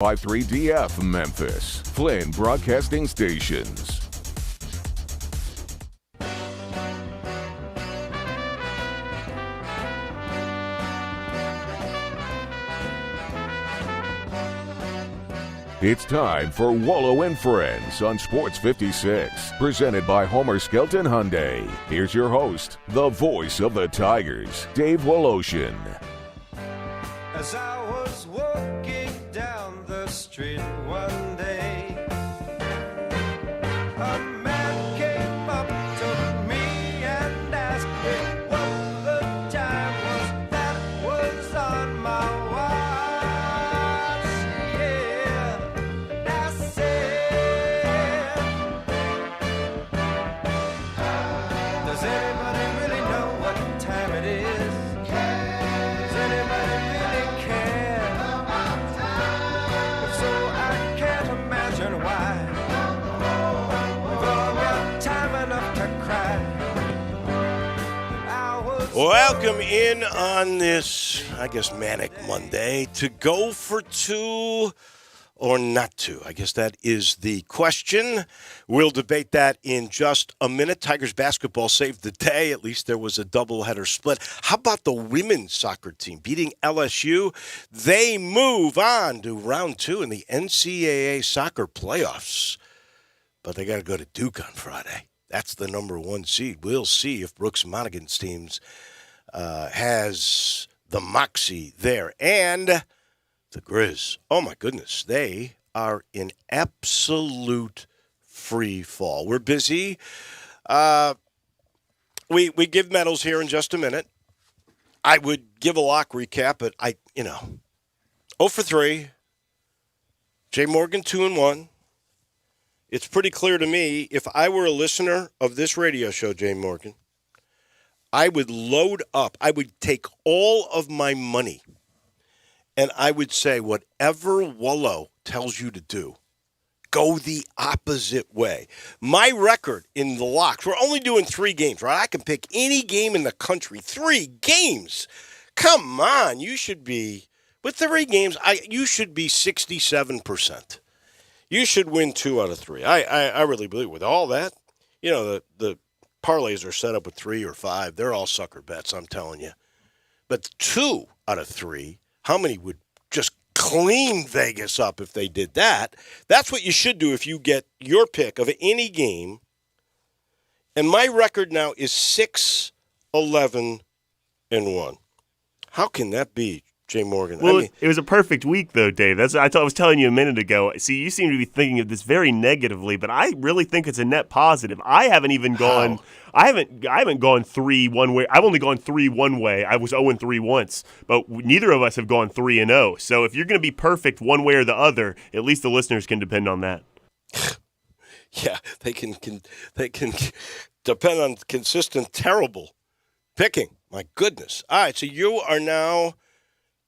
93DF Memphis, Flynn Broadcasting Stations. It's time for Wolo and Friends on Sports 56, presented by Homer Skelton Hyundai. Here's your host, the voice of the Tigers, Dave Woloshin. As I was walking down the street one day, a man came up to me and asked me what the time was that was on my watch. Yeah, and I said, does anybody really know what time it is? Does anybody really care? If so, I can't imagine why. We've all got time enough to cry. And I was Welcome in on this, I guess, manic Monday to go for two or not to. I guess that is the question. We'll debate that in just a minute. Tigers basketball saved the day. At least there was a doubleheader split. How about the women's soccer team beating LSU? They move on to round two in the NCAA soccer playoffs. But they got to go to Duke on Friday. That's the number one seed. We'll see if Brooks Monaghan's teams has the moxie there. And the Grizz, oh my goodness, they are in absolute free fall. We're busy. We give medals here in just a minute. I would give a lock recap, but 0 for 3. Jay Morgan 2-1. It's pretty clear to me, if I were a listener of this radio show, Jay Morgan, I would load up. I would take all of my money and I would say, whatever Wolo tells you to do, go the opposite way. My record in the locks, we're only doing 3 games, right? I can pick any game in the country. 3 games. Come on. You should be, with 3 games, you should be 67%. You should win 2 out of 3. I really believe with all that. You know, the parlays are set up with 3 or 5. They're all sucker bets, I'm telling you. But 2 out of 3, how many would just clean Vegas up if they did that? That's what you should do if you get your pick of any game. And my record now is 6-11-1. How can that be, Jay Morgan? Well, it was a perfect week, though, Dave. I was telling you a minute ago. See, you seem to be thinking of this very negatively, but I really think it's a net positive. I haven't even gone. I haven't gone 3 one way. I've only gone 3 one way. I was 0-3 once, but neither of us have gone 3-0. So if you're going to be perfect one way or the other, at least the listeners can depend on that. Yeah, they can depend on consistent terrible picking. My goodness. All right, so you are now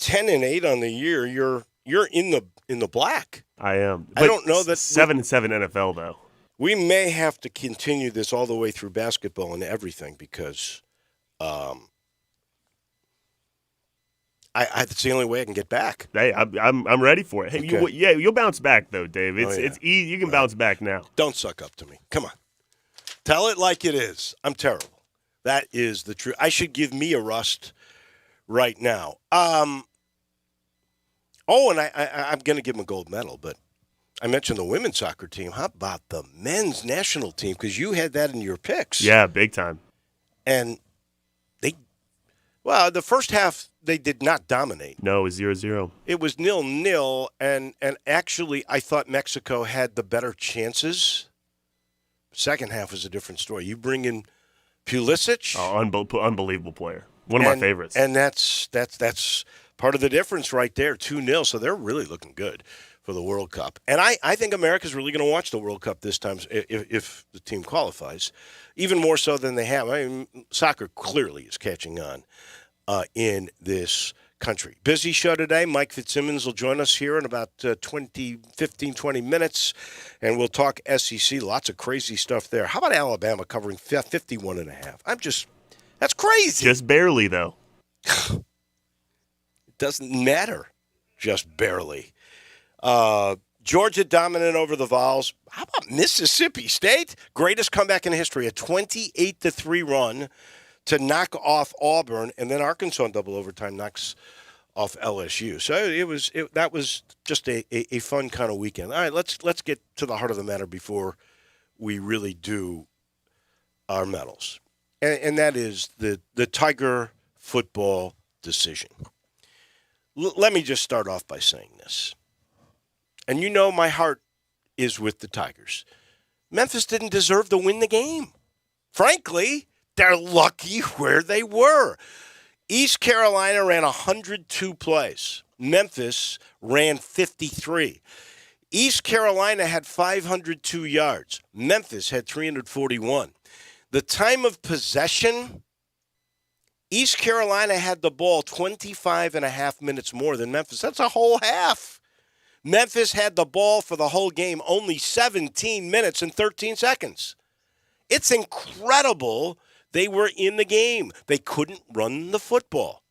10-8 on the year. You're in the black. I am. I don't know that 7-7 NFL though. We may have to continue this all the way through basketball and everything because it's the only way I can get back. Hey, I'm ready for it. Hey, Okay. you'll bounce back though, Dave. It's easy. You can bounce back now. Don't suck up to me. Come on. Tell it like it is. I'm terrible. That is the truth. I should give me a rust right now. And I'm going to give him a gold medal, but I mentioned the women's soccer team. How about the men's national team? Because you had that in your picks. Yeah, big time. And the first half, they did not dominate. No, it was 0-0. It was 0-0, and actually, I thought Mexico had the better chances. Second half was a different story. You bring in Pulisic. Oh, unbelievable player. One of my favorites. And that's part of the difference right there, 2-0. So they're really looking good for the World Cup. And I think America's really going to watch the World Cup this time if the team qualifies, even more so than they have. I mean, soccer clearly is catching on in this country. Busy show today. Mike Fitzsimmons will join us here in about 15-20 minutes, and we'll talk SEC. Lots of crazy stuff there. How about Alabama covering 51.5? That's crazy. Just barely, though. It doesn't matter. Just barely. Georgia dominant over the Vols. How about Mississippi State? Greatest comeback in history, a 28-3 run to knock off Auburn, and then Arkansas in double overtime knocks off LSU. So that was just a fun kind of weekend. All right, let's get to the heart of the matter before we really do our medals, and that is the Tiger football decision. Let me just start off by saying this. And you know my heart is with the Tigers. Memphis didn't deserve to win the game. Frankly, they're lucky where they were. East Carolina ran 102 plays. Memphis ran 53. East Carolina had 502 yards. Memphis had 341. The time of possession, East Carolina had the ball 25 and a half minutes more than Memphis. That's a whole half. Memphis had the ball for the whole game only 17 minutes and 13 seconds. It's incredible they were in the game. They couldn't run the football.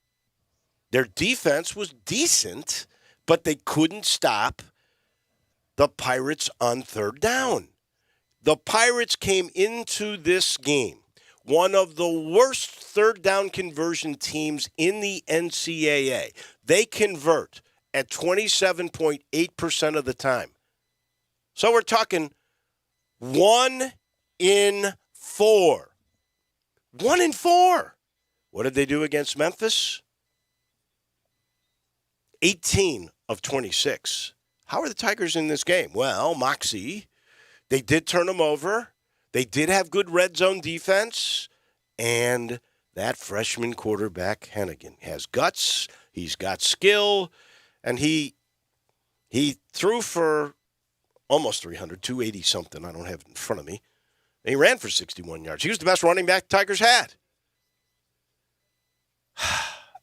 Their defense was decent, but they couldn't stop the Pirates on third down. The Pirates came into this game one of the worst third down conversion teams in the NCAA. They convert at 27.8% of the time. So we're talking 1 in 4. 1 in 4. What did they do against Memphis? 18 of 26. How are the Tigers in this game? Well, moxie. They did turn them over. They did have good red zone defense. And that freshman quarterback, Hennigan, has guts. He's got skill. And he threw for almost 300, 280-something. I don't have it in front of me. And he ran for 61 yards. He was the best running back the Tigers had.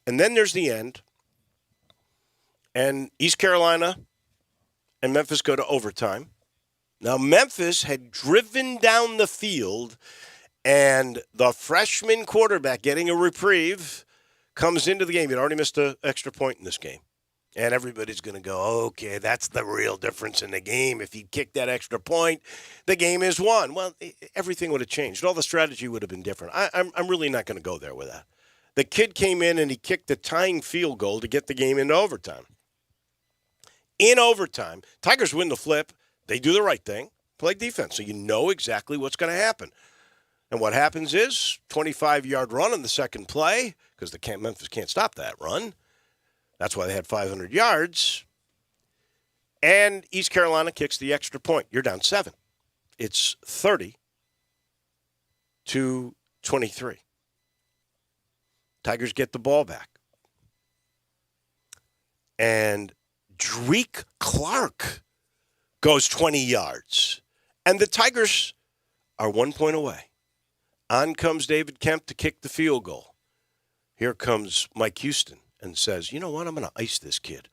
And then there's the end. And East Carolina and Memphis go to overtime. Now, Memphis had driven down the field, and the freshman quarterback, getting a reprieve, comes into the game. He'd already missed an extra point in this game. And everybody's going to go, okay, that's the real difference in the game. If he kicked that extra point, the game is won. Well, everything would have changed. All the strategy would have been different. I'm really not going to go there with that. The kid came in and he kicked the tying field goal to get the game into overtime. In overtime, Tigers win the flip. They do the right thing, play defense, so you know exactly what's going to happen. And what happens is 25-yard run on the second play, because Memphis can't stop that run. That's why they had 500 yards. And East Carolina kicks the extra point. You're down 7. It's 30-23. Tigers get the ball back. And Drake Clark goes 20 yards. And the Tigers are 1 point away. On comes David Kemp to kick the field goal. Here comes Mike Houston and says, you know what, I'm going to ice this kid.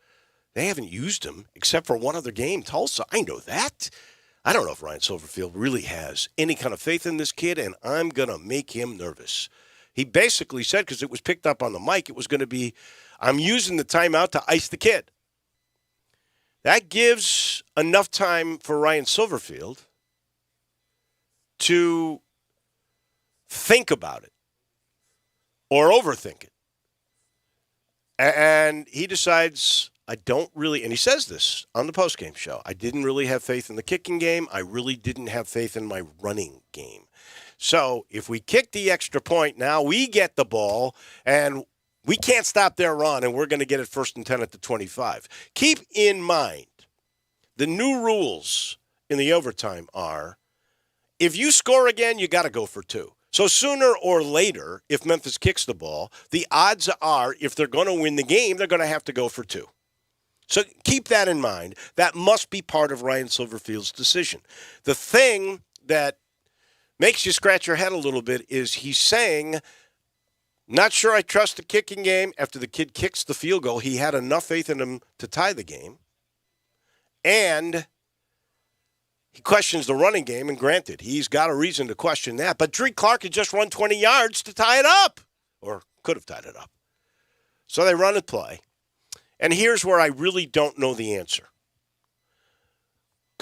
They haven't used him except for one other game, Tulsa. I know that. I don't know if Ryan Silverfield really has any kind of faith in this kid, and I'm going to make him nervous. He basically said, because it was picked up on the mic, it was going to be, I'm using the timeout to ice the kid. That gives enough time for Ryan Silverfield to think about it or overthink it. And he decides, I don't really, and he says this on the postgame show, I didn't really have faith in the kicking game. I really didn't have faith in my running game. So if we kick the extra point, now we get the ball, and we can't stop their run, and we're going to get it 1st and 10 at the 25. Keep in mind, the new rules in the overtime are, if you score again, you got to go for 2. So sooner or later, if Memphis kicks the ball, the odds are if they're going to win the game, they're going to have to go for 2. So keep that in mind. That must be part of Ryan Silverfield's decision. The thing that makes you scratch your head a little bit is he's saying, not sure I trust the kicking game. After the kid kicks the field goal, he had enough faith in him to tie the game. And he questions the running game, and granted, he's got a reason to question that. But Drake Clark had just run 20 yards to tie it up, or could have tied it up. So they run and play. And here's where I really don't know the answer.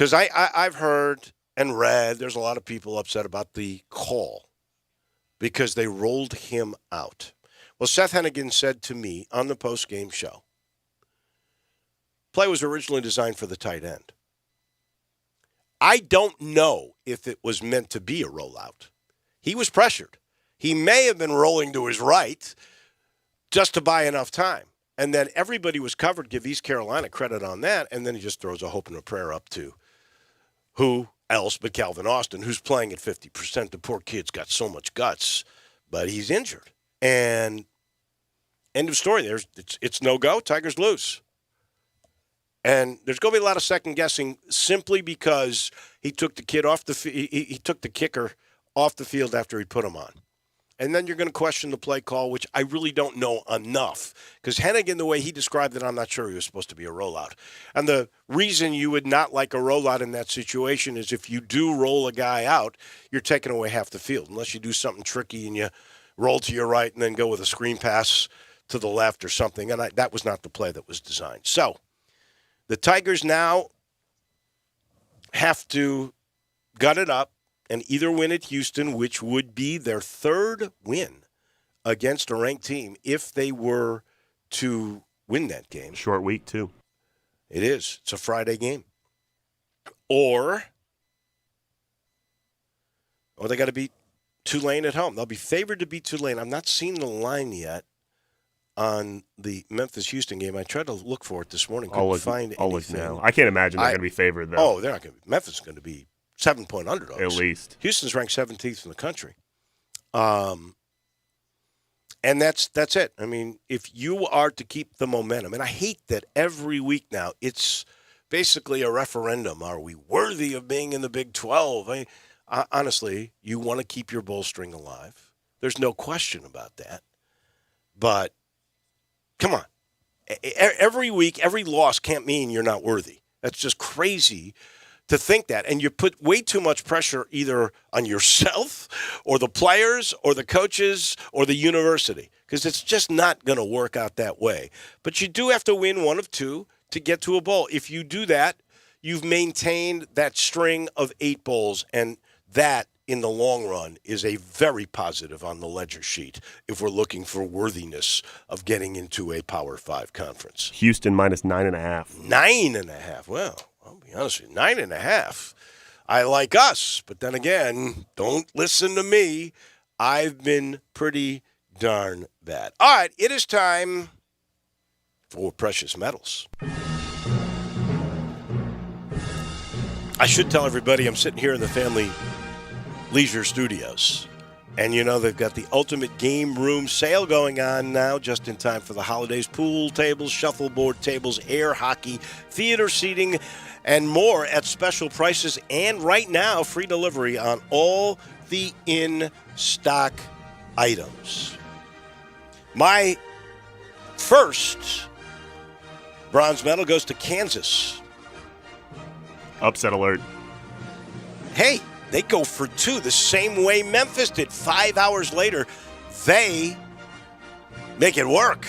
Because I've heard and read there's a lot of people upset about the call because they rolled him out. Well, Seth Hennigan said to me on the post-game show, play was originally designed for the tight end. I don't know if it was meant to be a rollout. He was pressured. He may have been rolling to his right just to buy enough time. And then everybody was covered, give East Carolina credit on that, and then he just throws a hope and a prayer up to who else but Calvin Austin, who's playing at 50%. The poor kid's got so much guts, but he's injured. And end of story. It's no go. Tigers lose. And there's going to be a lot of second guessing simply because he took the kid off he took the kicker off the field after he put him on. And then you're going to question the play call, which I really don't know enough. Because Hennigan, the way he described it, I'm not sure he was supposed to be a rollout. And the reason you would not like a rollout in that situation is if you do roll a guy out, you're taking away half the field. Unless you do something tricky and you roll to your right and then go with a screen pass to the left or something. And that was not the play that was designed. So the Tigers now have to gut it up and either win at Houston, which would be their third win against a ranked team if they were to win that game. Short week, too. It is. It's a Friday game. Or they got to beat Tulane at home. They'll be favored to beat Tulane. I'm not seeing the line yet on the Memphis-Houston game. I tried to look for it this morning. Couldn't find anything. I'll look now. I can't imagine they're going to be favored, though. Oh, they're not going to be. Memphis is going to be 7-point underdogs. At least. Houston's ranked 17th in the country. And that's it. I mean, if you are to keep the momentum, and I hate that every week now it's basically a referendum. Are we worthy of being in the Big 12? Honestly, you want to keep your bowl string alive. There's no question about that. But come on. Every week, every loss can't mean you're not worthy. That's just crazy to think that. And you put way too much pressure either on yourself or the players or the coaches or the university because it's just not going to work out that way. But you do have to win one of two to get to a bowl. If you do that, you've maintained that string of 8 bowls, and that in the long run is a very positive on the ledger sheet if we're looking for worthiness of getting into a Power 5 conference. Houston minus 9.5. 9.5. Well, I'll be honest with you, 9.5. I like us, but then again, don't listen to me. I've been pretty darn bad. All right, it is time for precious metals. I should tell everybody I'm sitting here in the family leisure studios. And, they've got the ultimate game room sale going on now, just in time for the holidays. Pool tables, shuffleboard tables, air hockey, theater seating, and more at special prices. And right now, free delivery on all the in-stock items. My first bronze medal goes to Kansas. Upset alert. Hey, they go for 2 the same way Memphis did. 5 hours later, they make it work.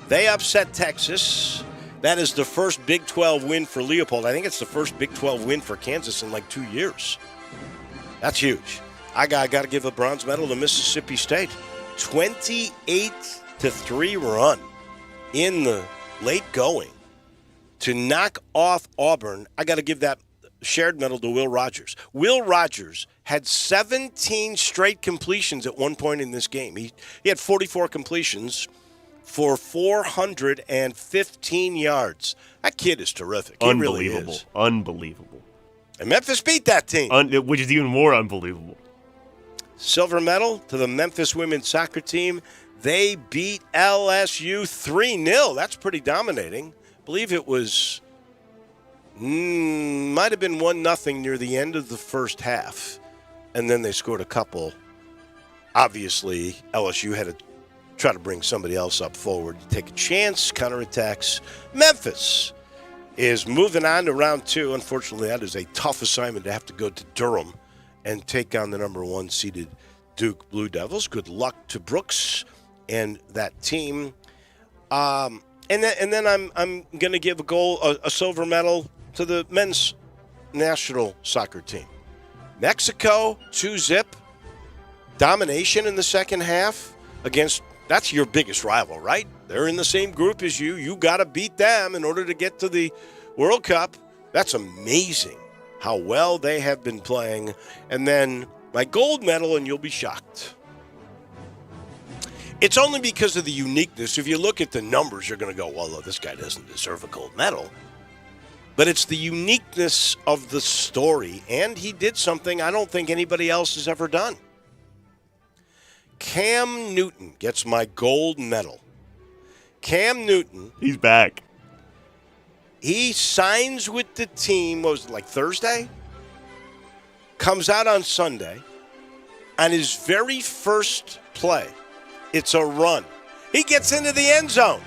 They upset Texas. That is the first Big 12 win for Leopold. I think it's the first Big 12 win for Kansas in like 2 years. That's huge. I got to give a bronze medal to Mississippi State. 28-3 run in the late going to knock off Auburn. I got to give that shared medal to Will Rogers. Will Rogers had 17 straight completions at one point in this game. He had 44 completions for 415 yards. That kid is terrific. He really is. Unbelievable. And Memphis beat that team. Which is even more unbelievable. Silver medal to the Memphis women's soccer team. They beat LSU 3-0. That's pretty dominating. I believe it was might have been 1-0 near the end of the first half. And then they scored a couple. Obviously, LSU had to try to bring somebody else up forward to take a chance, counterattacks. Memphis is moving on to round 2. Unfortunately, that is a tough assignment to have to go to Durham and take on the number 1 seeded Duke Blue Devils. Good luck to Brooks and that team. And then I'm going to give a silver medal to the men's national soccer team. Mexico, 2-0. Domination in the second half against, that's your biggest rival, right? They're in the same group as you. You got to beat them in order to get to the World Cup. That's amazing how well they have been playing. And then my gold medal, and you'll be shocked. It's only because of the uniqueness. If you look at the numbers, you're going to go, well, this guy doesn't deserve a gold medal. But it's the uniqueness of the story, and he did something I don't think anybody else has ever done. Cam Newton gets my gold medal. Cam Newton. He's back. He signs with the team, what was it, like Thursday? Comes out on Sunday. On his very first play, it's a run. He gets into the end zone.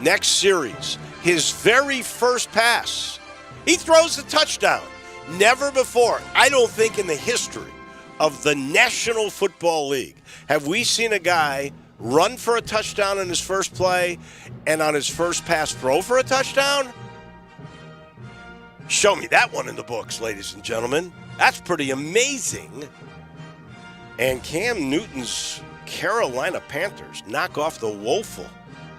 Next series, his very first pass, he throws a touchdown. Never before, I don't think in the history of the National Football League have we seen a guy run for a touchdown in his first play and on his first pass throw for a touchdown? Show me that one in the books, ladies and gentlemen. That's pretty amazing. And Cam Newton's Carolina Panthers knock off the woeful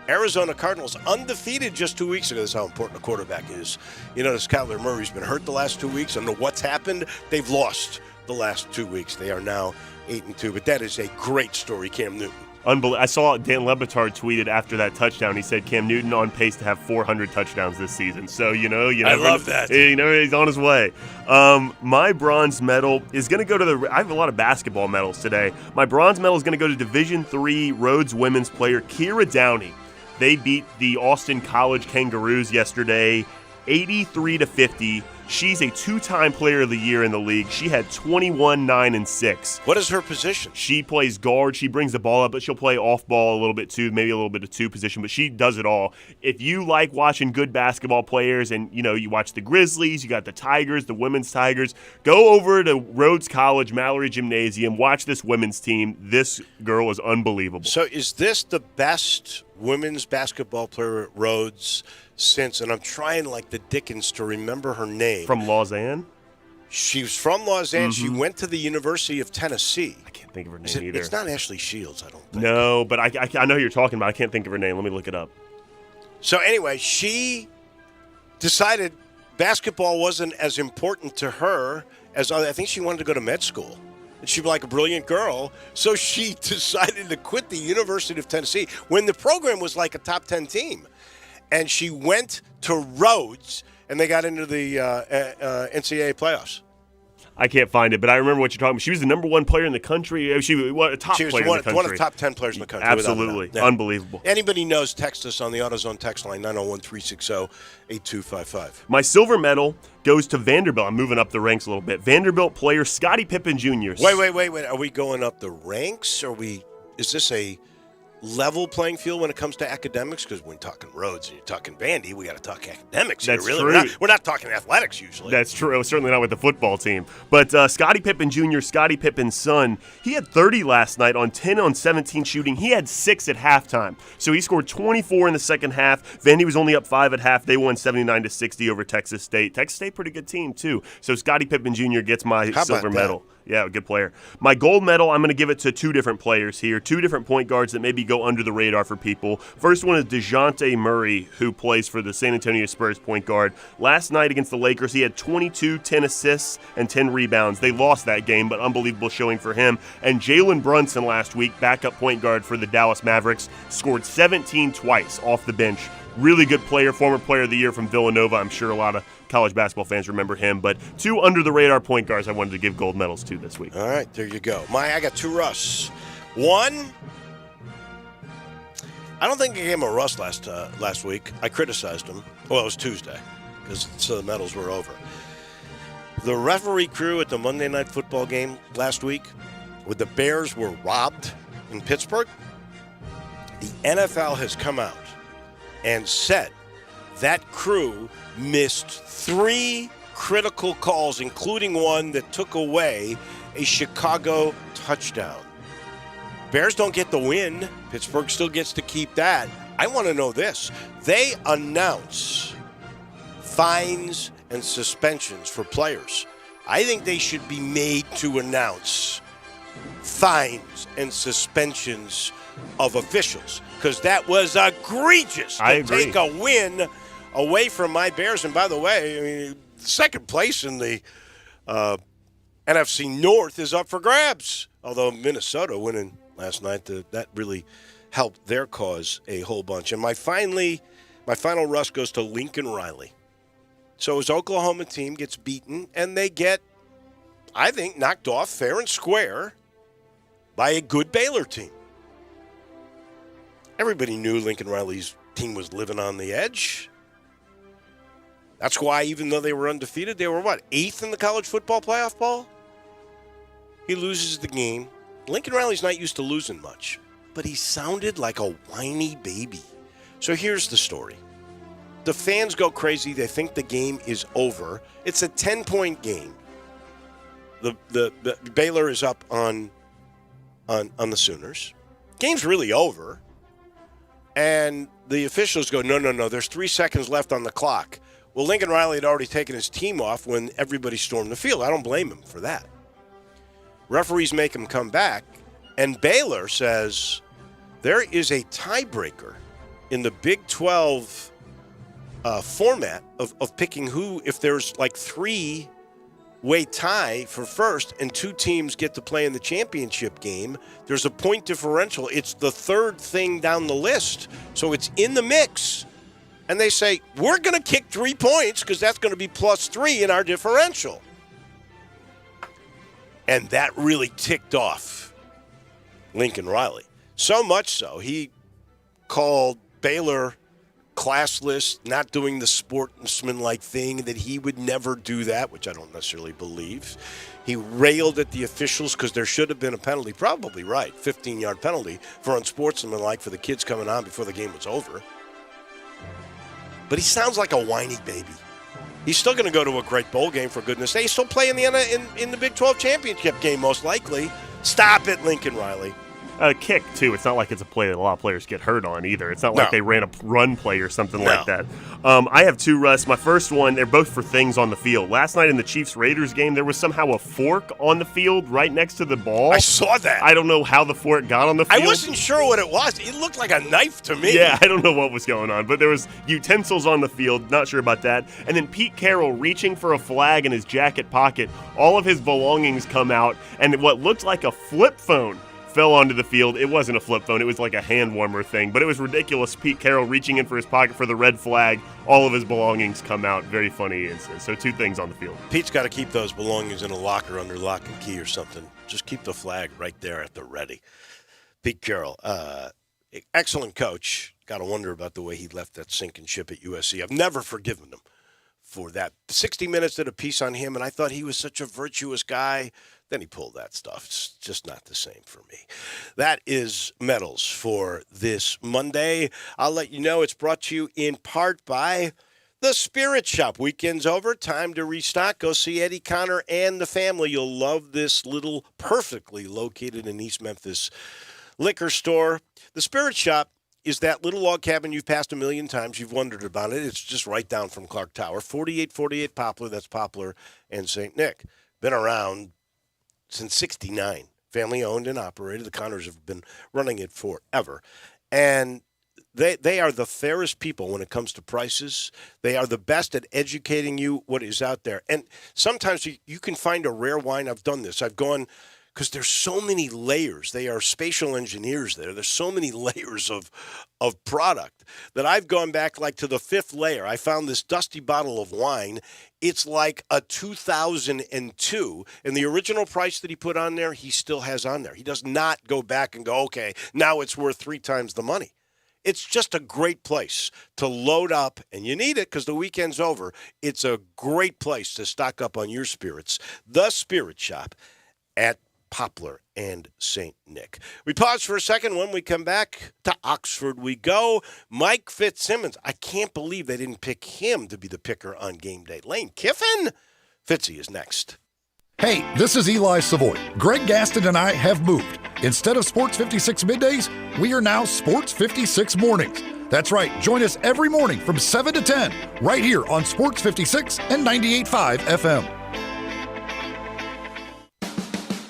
Arizona Cardinals, undefeated just 2 weeks ago. This is how important a quarterback is. You notice Kyler Murray's been hurt the last 2 weeks. I don't know what's happened. They've lost the last 2 weeks. They are now 8-2. But that is a great story, Cam Newton. I saw Dan Lebitard tweeted after that touchdown. He said Cam Newton on pace to have 400 touchdowns this season. So, I love that. He's on his way. My bronze medal is going to go to I have a lot of basketball medals today. My bronze medal is going to go to Division III Rhodes women's player Kira Downey. They beat the Austin College Kangaroos yesterday, 83-50. She's a two-time player of the year in the league. She had 21, 9, and 6. What is her position? She plays guard. She brings the ball up, but she'll play off ball a little bit too, maybe a little bit of two position, but she does it all. If you like watching good basketball players and, you watch the Grizzlies, you got the Tigers, the women's Tigers, go over to Rhodes College, Mallory Gymnasium, watch this women's team. This girl is unbelievable. So is this the best women's basketball player at Rhodes since, and I'm trying like the Dickens to remember her name. From Lausanne? She was from Lausanne. Mm-hmm. She went to the University of Tennessee. I can't think of her name either. It's not Ashley Shields, I don't think. No, but I know who you're talking about. I can't think of her name. Let me look it up. So anyway, she decided basketball wasn't as important to her as I think she wanted to go to med school. And she'd be like a brilliant girl. So she decided to quit the University of Tennessee when the program was like a top 10 team. And she went to Rhodes, and they got into the NCAA playoffs. I can't find it, but I remember what you're talking about. She was the number one player in the country. She was a top player in the country. One of the top 10 players in the country. Absolutely. Yeah. Unbelievable. Anybody knows, text us on the AutoZone text line, 901-360-8255. My silver medal goes to Vanderbilt. I'm moving up the ranks a little bit. Vanderbilt player Scottie Pippen Jr. Wait. Are we going up the ranks? Is this a level playing field when it comes to academics? Because when talking Rhodes and you're talking Vandy, we got to talk academics here. That's really. True. We're not talking athletics usually. That's true. Certainly not with the football team. But Scottie Pippen Jr., Scottie Pippen's son, he had 30 last night on 10 on 17 shooting. He had 6 at halftime. So he scored 24 in the second half. Vandy was only up 5 at half. They won 79-60 over Texas State. Texas State, pretty good team too. So Scottie Pippen Jr. gets my silver medal. Yeah, good player. My gold medal, I'm going to give it to two different players here, two different point guards that maybe go under the radar for people. First one is DeJounte Murray, who plays for the San Antonio Spurs point guard. Last night against the Lakers, he had 22, 10 assists, and 10 rebounds. They lost that game, but unbelievable showing for him. And Jalen Brunson last week, backup point guard for the Dallas Mavericks, scored 17 twice off the bench. Really good player, former player of the year from Villanova. I'm sure a lot of college basketball fans remember him. But two under-the-radar point guards I wanted to give gold medals to this week. All right, there you go. I got two Russ. One, I don't think I gave him a Russ last week. I criticized him. Well, it was Tuesday because the medals were over. The referee crew at the Monday Night Football game last week, where the Bears were robbed in Pittsburgh, the NFL has come out and said that crew missed 3 critical calls, including one that took away a Chicago touchdown. Bears don't get the win. Pittsburgh still gets to keep that. I want to know this. They announce fines and suspensions for players. I think they should be made to announce fines and suspensions of officials, because that was egregious to take a win away from my Bears. And by the way, I mean, second place in the NFC North is up for grabs, although Minnesota winning last night, that really helped their cause a whole bunch. And my final rust goes to Lincoln Riley. So his Oklahoma team gets beaten, and they get, I think, knocked off fair and square by a good Baylor team. Everybody knew Lincoln Riley's team was living on the edge. That's why, even though they were undefeated, they were, eighth in the college football playoff poll? He loses the game. Lincoln Riley's not used to losing much, but he sounded like a whiny baby. So here's the story. The fans go crazy. They think the game is over. It's a 10-point game. The Baylor is up on the Sooners. Game's really over. And the officials go, no, there's 3 seconds left on the clock. Well, Lincoln Riley had already taken his team off when everybody stormed the field. I don't blame him for that. Referees make him come back, and Baylor says there is a tiebreaker in the Big 12 format of picking who, if there's like 3-way tie for first and 2 teams get to play in the championship game, there's a point differential. It's the third thing down the list, so it's in the mix. And they say, we're going to kick 3 points because that's going to be +3 in our differential. And that really ticked off Lincoln Riley. So much so, he called Baylor classless, not doing the sportsman-like thing, that he would never do that, which I don't necessarily believe. He railed at the officials because there should have been a penalty, probably right, 15-yard penalty for unsportsmanlike for the kids coming on before the game was over. But he sounds like a whiny baby. He's still going to go to a great bowl game, for goodness sake. He's still playing in the Big 12 championship game, most likely. Stop it, Lincoln Riley. A kick, too. It's not like it's a play that a lot of players get hurt on either. It's not like they ran a run play or something like that. I have 2, Russ. My first one, they're both for things on the field. Last night in the Chiefs-Raiders game, there was somehow a fork on the field right next to the ball. I saw that. I don't know how the fork got on the field. I wasn't sure what it was. It looked like a knife to me. Yeah, I don't know what was going on, but there was utensils on the field. Not sure about that. And then Pete Carroll reaching for a flag in his jacket pocket. All of his belongings come out, and what looked like a flip phone fell onto the field. It wasn't a flip phone. It was like a hand warmer thing, but it was ridiculous. Pete Carroll reaching in for his pocket for the red flag. All of his belongings come out. Very funny instance. So 2 things on the field. Pete's got to keep those belongings in a locker under lock and key or something. Just keep the flag right there at the ready. Pete Carroll, excellent coach. Got to wonder about the way he left that sinking ship at USC. I've never forgiven him for that. 60 Minutes did a piece on him, and I thought he was such a virtuous guy. Then he pulled that stuff. It's just not the same for me. That is Medals for this Monday. I'll let you know it's brought to you in part by The Spirit Shop. Weekend's over. Time to restock. Go see Eddie Connor and the family. You'll love this little, perfectly located in East Memphis liquor store. The Spirit Shop is that little log cabin you've passed a million times. You've wondered about it. It's just right down from Clark Tower. 4848 Poplar. That's Poplar and St. Nick. Been around since 69. Family owned and operated. The Connors have been running it forever. And they are the fairest people when it comes to prices. They are the best at educating you what is out there. And sometimes you can find a rare wine. I've done this. I've gone, because there's so many layers. They are spatial engineers there. There's so many layers of product that I've gone back like to the 5th layer. I found this dusty bottle of wine. It's like a 2002, and the original price that he put on there, he still has on there. He does not go back and go, okay, now it's worth 3 times the money. It's just a great place to load up, and you need it because the weekend's over. It's a great place to stock up on your spirits. The Spirit Shop at Poplar and St. Nick. We pause for a second. When we come back, to Oxford we go. Mike Fitzsimmons. I can't believe they didn't pick him to be the picker on game day. Lane Kiffin? Fitzy is next. Hey, this is Eli Savoy. Greg Gaston and I have moved. Instead of Sports 56 middays, we are now Sports 56 mornings. That's right. Join us every morning from 7 to 10 right here on Sports 56 and 98.5 FM.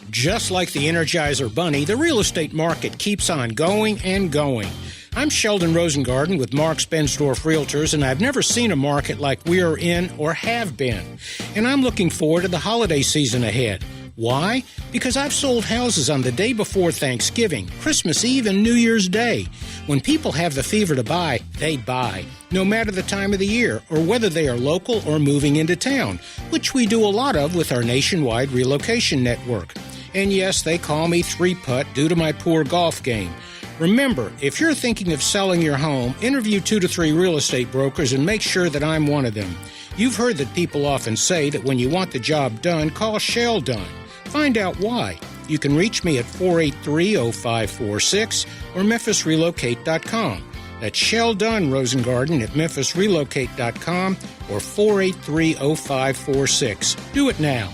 Just like the Energizer Bunny, the real estate market keeps on going and going. I'm Sheldon Rosengarten with Marks Bensdorf Realtors, and I've never seen a market like we are in or have been. And I'm looking forward to the holiday season ahead. Why? Because I've sold houses on the day before Thanksgiving, Christmas Eve, and New Year's Day. When people have the fever to buy, they buy, no matter the time of the year or whether they are local or moving into town, which we do a lot of with our nationwide relocation network. And yes, they call me three-putt due to my poor golf game. Remember, if you're thinking of selling your home, interview 2 to 3 real estate brokers and make sure that I'm one of them. You've heard that people often say that when you want the job done, call Shell Done. Find out why. You can reach me at 483-0546 or memphisrelocate.com. That's Shell Done Rosengarten at memphisrelocate.com or 483-0546. Do it now.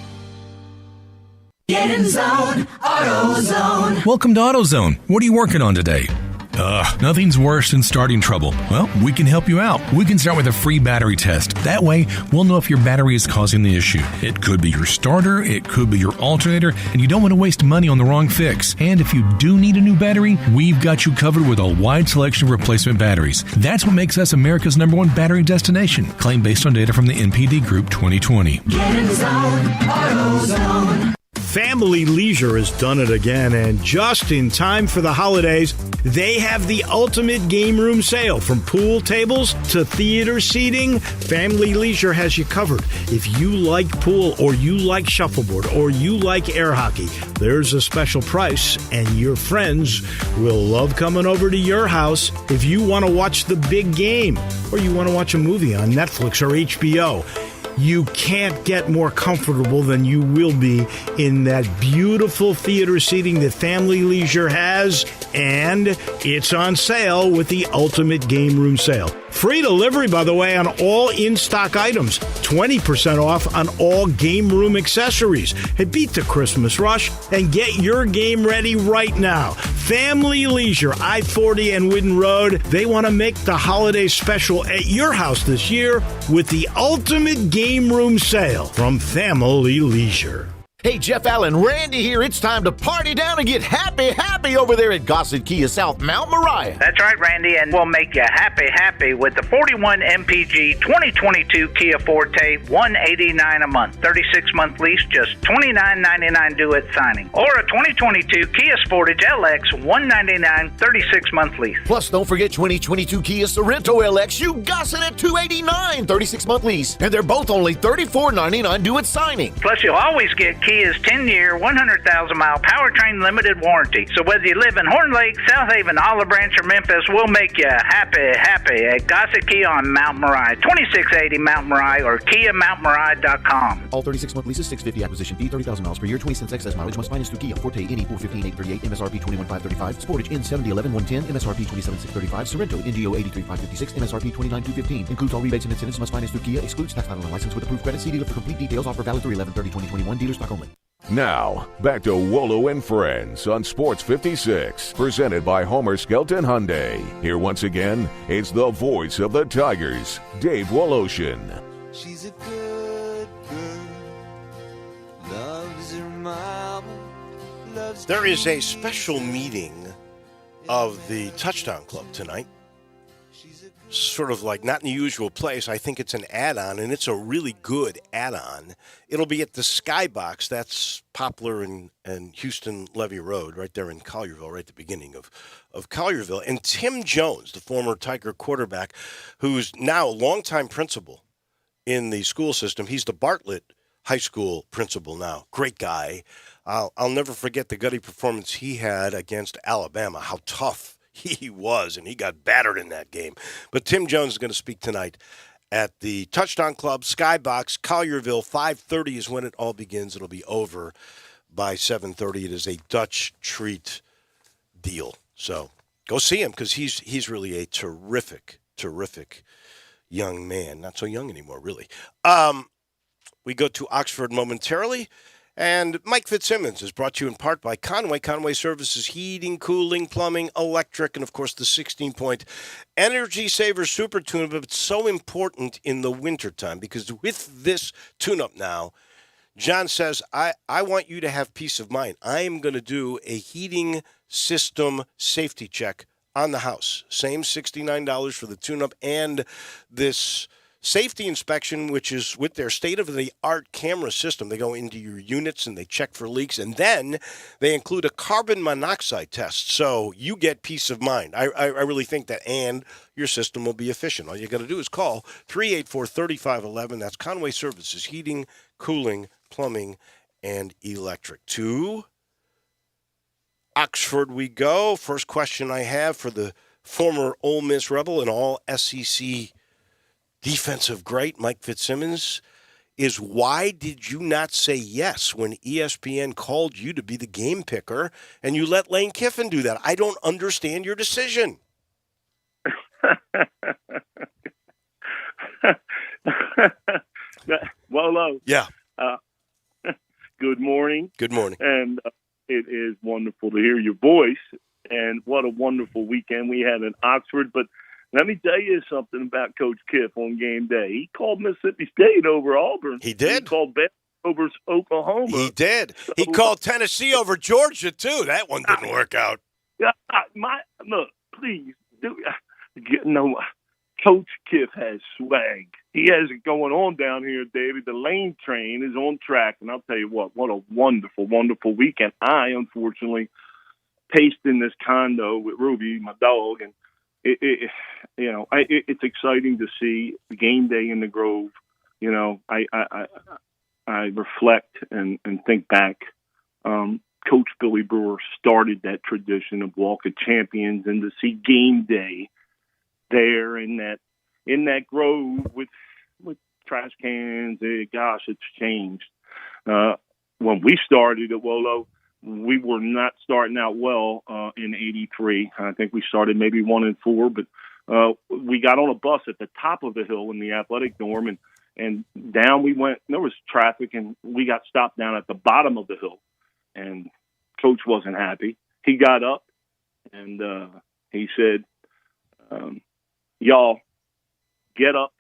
Get in zone, AutoZone. Welcome to AutoZone. What are you working on today? Nothing's worse than starting trouble. Well, we can help you out. We can start with a free battery test. That way, we'll know if your battery is causing the issue. It could be your starter, it could be your alternator, and you don't want to waste money on the wrong fix. And if you do need a new battery, we've got you covered with a wide selection of replacement batteries. That's what makes us America's #1 battery destination. Claim based on data from the NPD Group 2020. Get in zone, AutoZone. Family Leisure has done it again, and just in time for the holidays, they have the ultimate game room sale. From pool tables to theater seating, Family Leisure has you covered. If you like pool, or you like shuffleboard, or you like air hockey, there's a special price, and your friends will love coming over to your house if you want to watch the big game, or you want to watch a movie on Netflix or HBO. You can't get more comfortable than you will be in that beautiful theater seating that Family Leisure has, and it's on sale with the Ultimate Game Room Sale. Free delivery, by the way, on all in-stock items. 20% off on all game room accessories. Hey, beat the Christmas rush and get your game ready right now. Family Leisure, I-40 and Whidden Road. They want to make the holiday special at your house this year with the Ultimate Game Room Sale from Family Leisure. Hey, Jeff Allen, Randy here. It's time to party down and get happy over there at Gossett Kia South Mount Moriah. That's right, Randy, and we'll make you happy with the 41 MPG 2022 Kia Forte, $189 a month, 36-month lease, just $29.99 due at signing. Or a 2022 Kia Sportage LX, $199, 36-month lease. Plus, don't forget 2022 Kia Sorento LX, you Gossett at $289, 36-month lease. And they're both only $34.99 due at signing. Plus, you'll always get Kia's 10-year, 100,000-mile powertrain limited warranty. So whether you live in Horn Lake, South Haven, Olive Branch, or Memphis, we'll make you happy at Gossett Kia on Mount Moriah, 2680 Mount Moriah, or KiaMountMoriah.com. All 36-month leases, $650 acquisition fee, 30,000 miles per year, 20 cents excess mileage, must finance through Kia. Forte NE 415,838, MSRP 21,535, Sportage N 7011 110, MSRP 27,635, Sorento NGO 83,556, MSRP 29,215. Includes all rebates and incentives, must finance through Kia, excludes tax title and license with approved credit. See dealer for complete details. Offer valid through 11/30/2021. Dealer stock only. Now, back to Wolo and Friends on Sports 56, presented by Homer Skelton Hyundai. Here once again, it's the voice of the Tigers, Dave Woloshin. She's a good girl, loves her mama, loves. There is a special meeting of the Touchdown Club tonight. Sort of like not in the usual place. I think it's an add-on, and it's a really good add-on. It'll be at the Skybox. That's Poplar and Houston Levy Road, right there in Collierville, right at the beginning of Collierville. And Tim Jones, the former Tiger quarterback, who's now a longtime principal in the school system. He's the Bartlett High School principal now. Great guy. I'll never forget the gutty performance he had against Alabama, how tough he was, and he got battered in that game. But Tim Jones is going to speak tonight at the Touchdown Club, Skybox, Collierville. 5:30 is when it all begins. It'll be over by 7:30. It is a Dutch treat deal. So go see him, because he's really a terrific young man. Not so young anymore, really. We go to Oxford momentarily, And Mike Fitzsimmons is brought to you in part by Conway. Conway services heating, cooling, plumbing, electric, and, of course, the 16-point Energy Saver Super Tune-Up. It's so important in the wintertime because with this tune-up now, John says, I want you to have peace of mind. I am going to do a heating system safety check on the house. Same $69 for the tune-up and this safety inspection, which is with their state-of-the-art camera system. They go into your units and they check for leaks, and then they include a carbon monoxide test, so you get peace of mind. I really think that, and your system will be efficient. All you got to do is call 384-3511. That's Conway Services, heating, cooling, plumbing, and electric. To Oxford we go. First question I have for the former Ole Miss Rebel and all SEC defensive great, Mike Fitzsimmons, is why did you not say yes when ESPN called you to be the game picker and you let Lane Kiffin do that? I don't understand your decision. Wolo. Yeah. Good morning. Good morning. And it is wonderful to hear your voice. And what a wonderful weekend we had in Oxford. But let me tell you something about Coach Kiff on game day. He called Mississippi State over Auburn. He did. He called Baylor over Oklahoma. He did. He called Tennessee over Georgia, too. That one didn't work out. Look, please. No, Coach Kiff has swag. He has it going on down here, David. The Lane train is on track. And I'll tell you what a wonderful, wonderful weekend. I, unfortunately, paced in this condo with Ruby, my dog, and it's exciting to see game day in the Grove. You know, I reflect and think back. Coach Billy Brewer started that tradition of Walk of Champions, and to see game day there in that Grove with trash cans, gosh, it's changed. When we started at Wolo, we were not starting out well in '83. I think we started maybe 1-4, but we got on a bus at the top of the hill in the athletic dorm, and down we went. There was traffic, and we got stopped down at the bottom of the hill. And Coach wasn't happy. He got up, and he said, y'all, get up,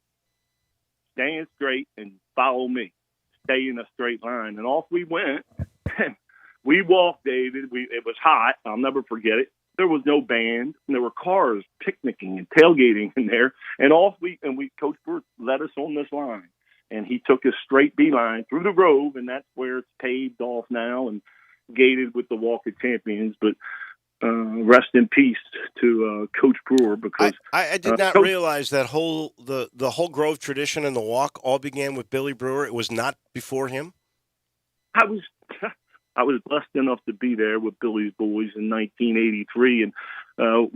stand straight, and follow me. Stay in a straight line. And off we went. We walked, David. It was hot. I'll never forget it. There was no band. And there were cars picnicking and tailgating in there. And Coach Brewer led us on this line. And he took a straight beeline through the Grove, and that's where it's paved off now and gated with the Walk of Champions. But rest in peace to Coach Brewer, because I did not realize that the whole Grove tradition and the walk all began with Billy Brewer. It was not before him. I was blessed enough to be there with Billy's boys in 1983, and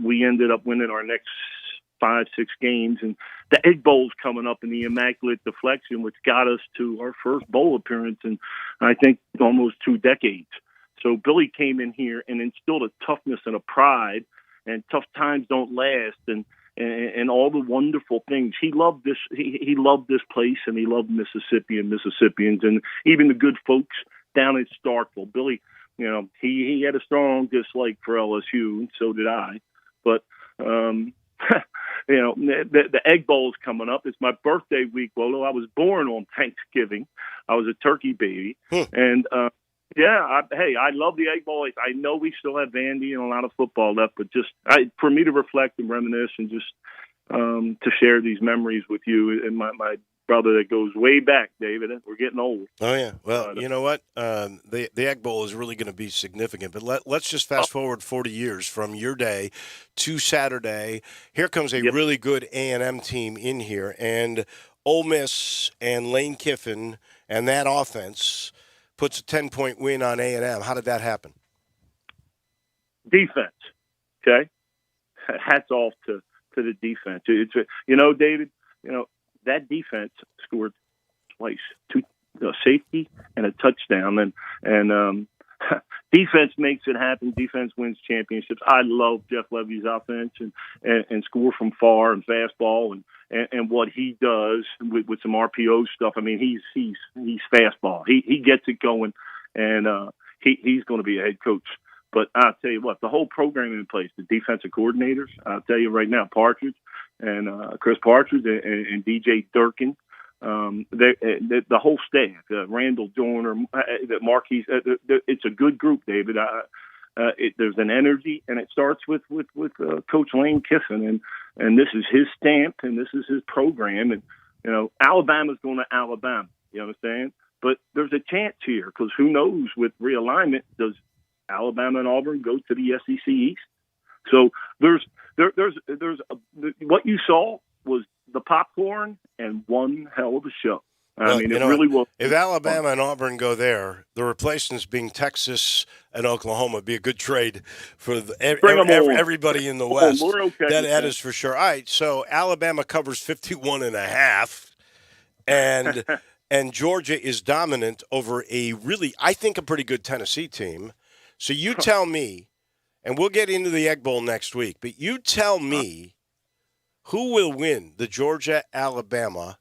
we ended up winning our next 5-6 games. And the Egg Bowl's coming up in the Immaculate Deflection, which got us to our first bowl appearance in, I think, almost 2 decades. So Billy came in here and instilled a toughness and a pride, and tough times don't last, and all the wonderful things. He loved this. He loved this place, and he loved Mississippi and Mississippians, and even the good folks down at Starkville. Billy, you know, he had a strong dislike for LSU, and so did I. But you know, the Egg Bowl is coming up. It's my birthday week, Wolo. I was born on Thanksgiving. I was a turkey baby, and I love the Egg Bowl. I know we still have Vandy and a lot of football left, but just for me to reflect and reminisce and just to share these memories with you and my brother that goes way back, David. We're getting old. Oh, yeah. Well, you know what? The Egg Bowl is really going to be significant. But let's just fast forward 40 years from your day to Saturday. Here comes a really good A&M team in here, and Ole Miss and Lane Kiffin and that offense puts a 10-point win on A&M. How did that happen? Defense, okay? Hats off to the defense. It's David, that defense scored twice, 2 safety and a touchdown, and defense makes it happen. Defense wins championships. I love Jeff Levy's offense and score from far and fastball and what he does with some RPO stuff. I mean, he's fastball. He gets it going, and he's going to be a head coach. But I'll tell you what, the whole program in place, the defensive coordinators, I'll tell you right now, Partridge and Chris Partridge and DJ Durkin, the whole staff, Randall Dorner, Marquise, it's a good group, David. There's an energy, and it starts with Coach Lane Kiffin, and this is his stamp, and this is his program, and Alabama's going to Alabama. You understand? But there's a chance here because who knows with realignment, does Alabama and Auburn go to the SEC East? So there's what you saw was the popcorn and one hell of a show. I mean, it really was. If Alabama and Auburn go there, the replacements being Texas and Oklahoma would be a good trade for everybody in the West. Okay. That is for sure. All right, so Alabama covers 51.5, and Georgia is dominant over a really, I think, a pretty good Tennessee team. So you tell me, and we'll get into the Egg Bowl next week, but you tell me who will win the Georgia-Alabama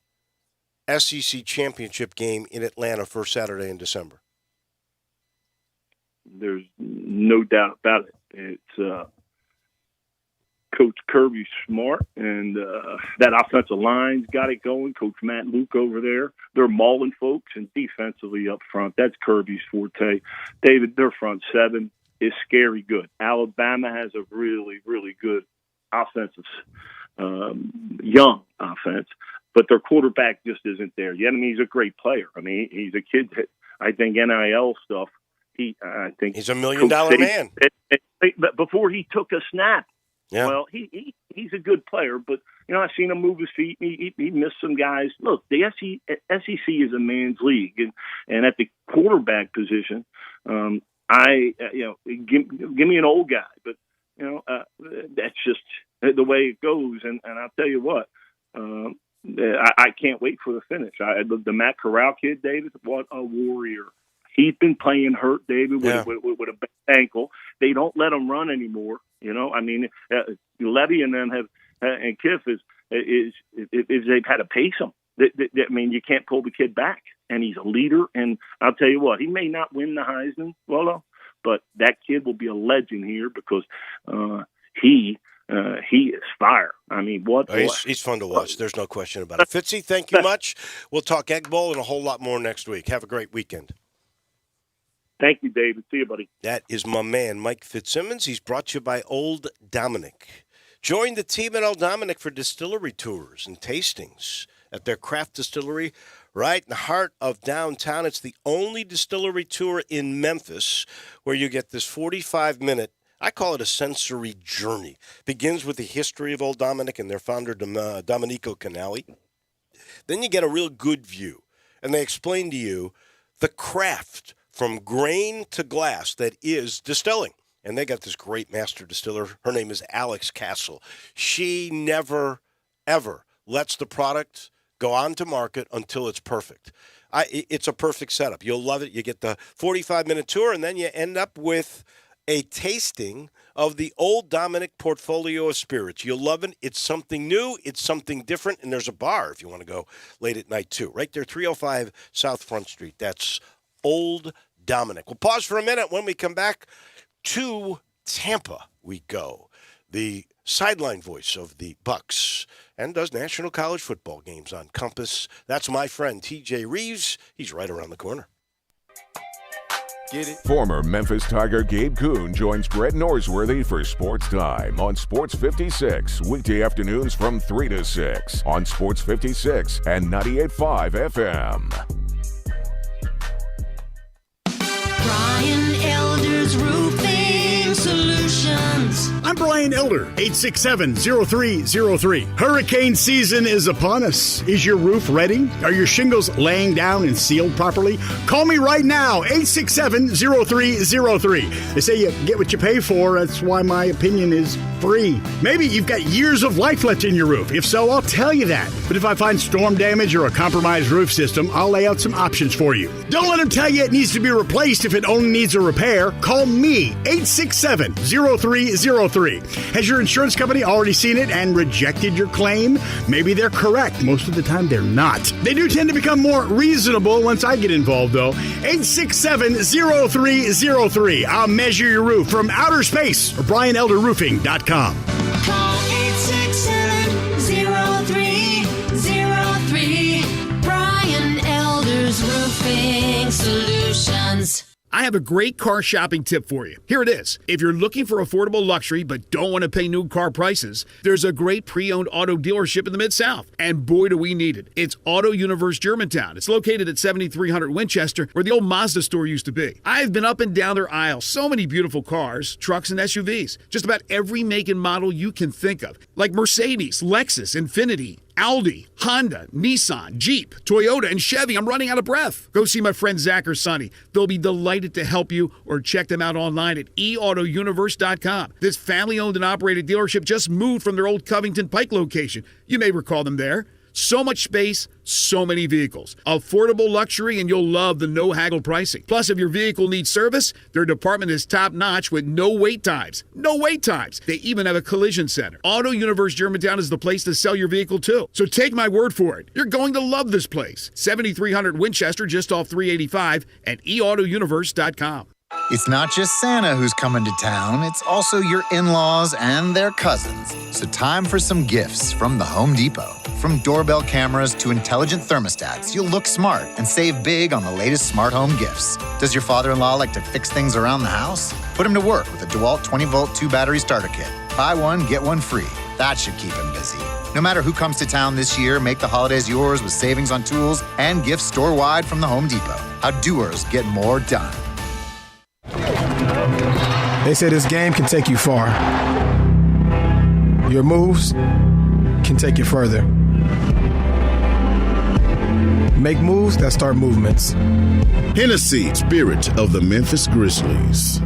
SEC championship game in Atlanta for Saturday in December. There's no doubt about it. It's Coach Kirby Smart, and that offensive line's got it going. Coach Matt Luke over there. They're mauling folks, and defensively up front, that's Kirby's forte. David, their front seven is scary good. Alabama has a really, really good offensive, young offense. But their quarterback just isn't there yet. I mean, he's a great player. I mean, he's a kid that I think NIL stuff. I think he's $1 million man. But before he took a snap, yeah. Well, he's a good player. But I've seen him move his feet. He missed some guys. Look, the SEC is a man's league, and at the quarterback position, give me an old guy. But that's just the way it goes. And I'll tell you what. I can't wait for the finish. The Matt Corral kid, David, what a warrior. He's been playing hurt, David, with a bad ankle. They don't let him run anymore. I mean, Levy and them and Kiff they've had to pace him. I mean, you can't pull the kid back, and he's a leader. And I'll tell you what, he may not win the Heisman, Wolo, but that kid will be a legend here because he is fire. I mean, he's fun to watch. There's no question about it. Fitzy, thank you much. We'll talk Egg Bowl and a whole lot more next week. Have a great weekend. Thank you, David. See you, buddy. That is my man, Mike Fitzsimmons. He's brought to you by Old Dominic. Join the team at Old Dominic for distillery tours and tastings at their craft distillery right in the heart of downtown. It's the only distillery tour in Memphis where you get this 45-minute, I call it a sensory journey. Begins with the history of Old Dominic and their founder, Domenico Canali. Then you get a real good view, and they explain to you the craft from grain to glass that is distilling. And they got this great master distiller. Her name is Alex Castle. She never, ever lets the product go on to market until it's perfect. It's a perfect setup. You'll love it. You get the 45-minute tour, and then you end up with a tasting of the Old Dominic portfolio of spirits. You'll love it. It's something new. It's something different. And there's a bar if you want to go late at night, too. Right there, 305 South Front Street. That's Old Dominic. We'll pause for a minute. When we come back, to Tampa we go. The sideline voice of the Bucks and does national college football games on Compass. That's my friend TJ Reeves. He's right around the corner. Get it? Former Memphis Tiger Gabe Kuhn joins Brett Norsworthy for Sports Time on Sports 56, weekday afternoons from 3 to 6 on Sports 56 and 98.5 FM. Brian Elder's Roofing Solutions. I'm Brian Elder, 867-0303. Hurricane season is upon us. Is your roof ready? Are your shingles laying down and sealed properly? Call me right now, 867-0303. They say you get what you pay for. That's why my opinion is free. Maybe you've got years of life left in your roof. If so, I'll tell you that. But if I find storm damage or a compromised roof system, I'll lay out some options for you. Don't let them tell you it needs to be replaced if it only needs a repair. Call me, 867-0303. Has Has your insurance company already seen it and rejected your claim? Maybe they're correct. Most of the time, they're not. They do tend to become more reasonable once I get involved, though. 867-0303. I'll measure your roof from outer space or BrianElderRoofing.com. Call 867-0303. Brian Elder's Roofing Solutions. I have a great car shopping tip for you. Here it is. If you're looking for affordable luxury but don't want to pay new car prices, there's a great pre-owned auto dealership in the Mid-South. And boy, do we need it. It's Auto Universe Germantown. It's located at 7300 Winchester, where the old Mazda store used to be. I've been up and down their aisle. So many beautiful cars, trucks, and SUVs. Just about every make and model you can think of. Like Mercedes, Lexus, Infiniti, Audi, Honda, Nissan, Jeep, Toyota, and Chevy. I'm running out of breath. Go see my friend Zach or Sonny. They'll be delighted to help you, or check them out online at eautouniverse.com. This family-owned and operated dealership just moved from their old Covington Pike location. You may recall them there. So much space, so many vehicles. Affordable luxury, and you'll love the no-haggle pricing. Plus, if your vehicle needs service, their department is top-notch with no wait times. No wait times. They even have a collision center. Auto Universe Germantown is the place to sell your vehicle, too. So take my word for it. You're going to love this place. 7300 Winchester, just off 385, at eautouniverse.com. It's not just Santa who's coming to town, it's also your in-laws and their cousins. So time for some gifts from the Home Depot. From doorbell cameras to intelligent thermostats, you'll look smart and save big on the latest smart home gifts. Does your father-in-law like to fix things around the house? Put him to work with a DeWalt 20-volt 2-battery starter kit. Buy one, get one free. That should keep him busy. No matter who comes to town this year, make the holidays yours with savings on tools and gifts store-wide from the Home Depot. How doers get more done. They say this game can take you far. Your moves can take you further. Make moves that start movements. Hennessy, spirit of the Memphis Grizzlies.